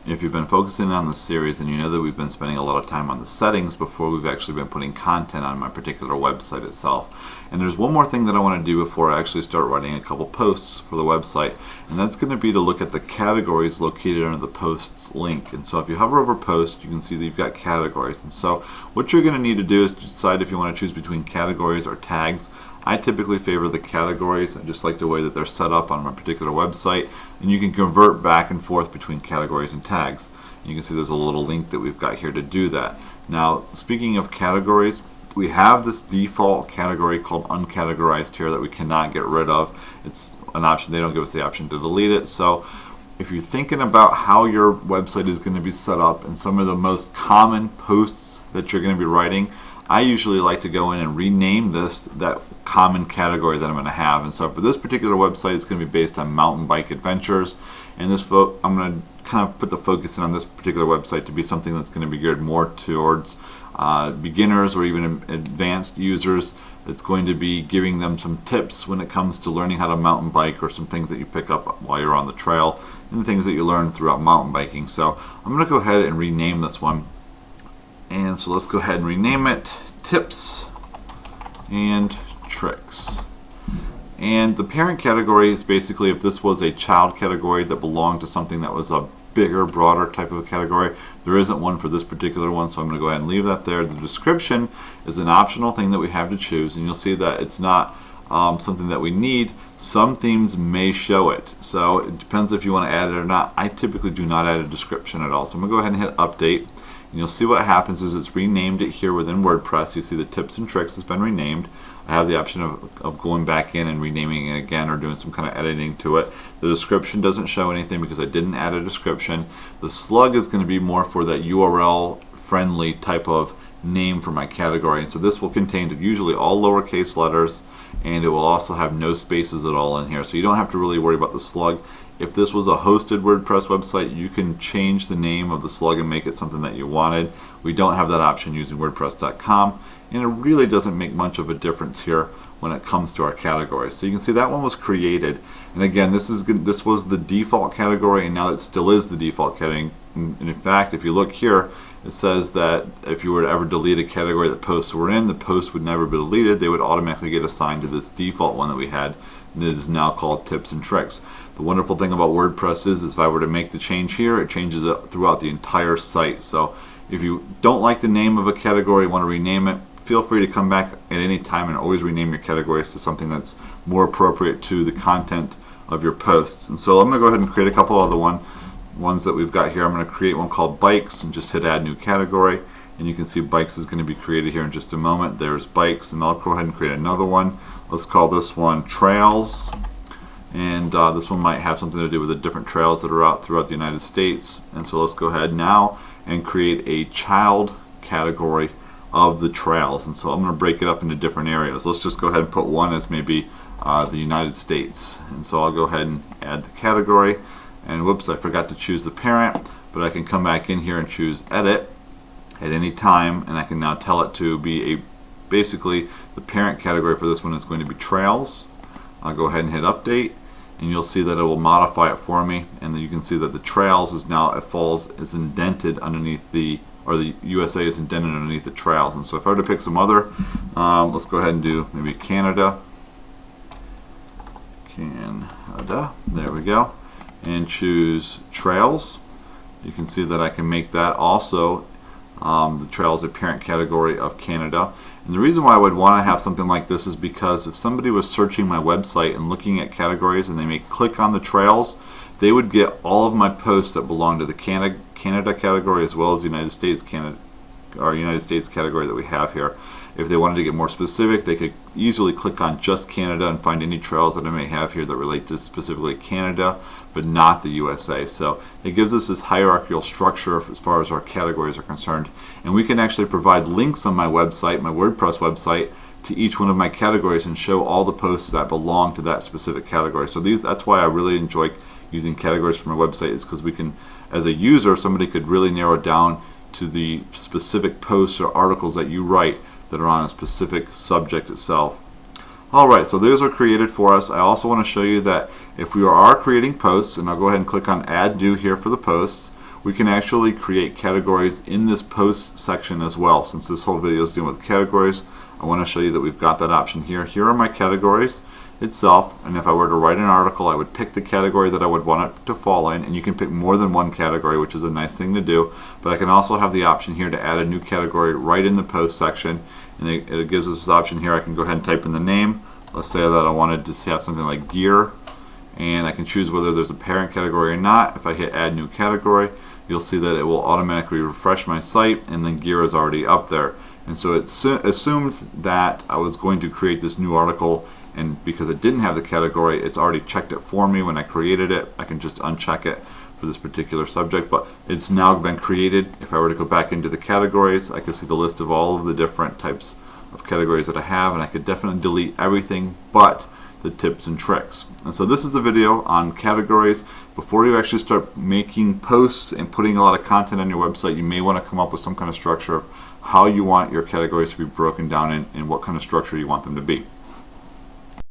If you've been focusing on the series, then you know that we've been spending a lot of time on the settings before we've actually been putting content on my particular website itself. And there's one more thing that I want to do before I actually start writing a couple posts for the website, and that's going to be to look at the categories located under the posts link. And so if you hover over post, you can see that you've got categories. And so what you're going to need to do is decide if you want to choose between categories or tags. I typically favor the categories. I just like the way that they're set up on my particular website, and you can convert back and forth between categories and tags. And you can see there's a little link that we've got here to do that. Now, speaking of categories, we have this default category called uncategorized here that we cannot get rid of. It's an option. They don't give us the option to delete it. So if you're thinking about how your website is going to be set up and some of the most common posts that you're going to be writing, I usually like to go in and rename that common category that I'm going to have. And so for this particular website, it's going to be based on mountain bike adventures. And I'm going to kind of put the focus in on this particular website to be something that's going to be geared more towards beginners or even advanced users. It's going to be giving them some tips when it comes to learning how to mountain bike, or some things that you pick up while you're on the trail and the things that you learn throughout mountain biking. So I'm going to go ahead and rename this one. And so let's go ahead and rename it Tips and Tricks. And the parent category is basically if this was a child category that belonged to something that was a bigger, broader type of category. There isn't one for this particular one, so I'm going to go ahead and leave that there. The description is an optional thing that we have to choose, and you'll see that it's not something that we need. Some themes may show it, so it depends if you want to add it or not. I typically do not add a description at all, so I'm going to go ahead and hit update. And you'll see what happens is it's renamed it here within WordPress. You see the Tips and Tricks has been renamed. I have the option of going back in and renaming it again or doing some kind of editing to it. The description doesn't show anything because I didn't add a description. The slug is going to be more for that URL friendly type of name for my category. And so this will contain usually all lowercase letters, and it will also have no spaces at all in here. So you don't have to really worry about the slug. If this was a hosted WordPress website, you can change the name of the slug and make it something that you wanted. We don't have that option using WordPress.com, and it really doesn't make much of a difference here when it comes to our categories. So you can see that one was created, and again, this was the default category, and now it still is the default category. And in fact, if you look here, it says that if you were to ever delete a category that posts were in, the post would never be deleted. They would automatically get assigned to this default one that we had, and it is now called Tips and Tricks. The wonderful thing about WordPress is if I were to make the change here, it changes it throughout the entire site. So if you don't like the name of a category, want to rename it, feel free to come back at any time and always rename your categories to something that's more appropriate to the content of your posts. And so I'm going to go ahead and create a couple other ones that we've got here. I'm going to create one called Bikes and just hit Add New Category. And you can see Bikes is going to be created here in just a moment. There's Bikes, and I'll go ahead and create another one. Let's call this one Trails. And this one might have something to do with the different trails that are out throughout the United States. And so let's go ahead now and create a child category of the trails. And so I'm going to break it up into different areas. Let's just go ahead and put one as maybe the United States. And so I'll go ahead and add the category. And whoops, I forgot to choose the parent, but I can come back in here and choose Edit at any time, and I can now tell it to be basically the parent category for this one is going to be Trails. I'll go ahead and hit Update, and you'll see that it will modify it for me, and then you can see that the Trails is now is indented underneath the USA is indented underneath the Trails. And so if I were to pick some other, let's go ahead and do maybe Canada. There we go, and choose Trails. You can see that I can make that also the Trails a parent category of Canada. And the reason why I would want to have something like this is because if somebody was searching my website and looking at categories and they may click on the Trails, they would get all of my posts that belong to the Canada category as well as the United States category that we have here. If they wanted to get more specific, they could easily click on just Canada and find any trails that I may have here that relate to specifically Canada, but not the USA. So it gives us this hierarchical structure as far as our categories are concerned. And we can actually provide links on my website, my WordPress website, to each one of my categories and show all the posts that belong to that specific category. So that's why I really enjoy using categories for my website, is because we can, as a user, somebody could really narrow down to the specific posts or articles that you write that are on a specific subject itself. Alright, so those are created for us. I also want to show you that if we are creating posts, and I'll go ahead and click on Add New here for the posts, we can actually create categories in this post section as well. Since this whole video is dealing with categories, I want to show you that we've got that option here. Here are my categories itself, and if I were to write an article, I would pick the category that I would want it to fall in, and you can pick more than one category, which is a nice thing to do. But I can also have the option here to add a new category right in the post section, and it gives us this option here. I can go ahead and type in the name. Let's say that I wanted to have something like gear, and I can choose whether there's a parent category or not. If I hit add new category, you'll see that it will automatically refresh my site, and then gear is already up there. And so it assumed that I was going to create this new article, and because it didn't have the category, it's already checked it for me when I created it. I can just uncheck it for this particular subject, but it's now been created. If I were to go back into the categories, I could see the list of all of the different types of categories that I have, and I could definitely delete everything but the tips and tricks. And so this is the video on categories. Before you actually start making posts and putting a lot of content on your website, you may want to come up with some kind of structure of how you want your categories to be broken down and what kind of structure you want them to be.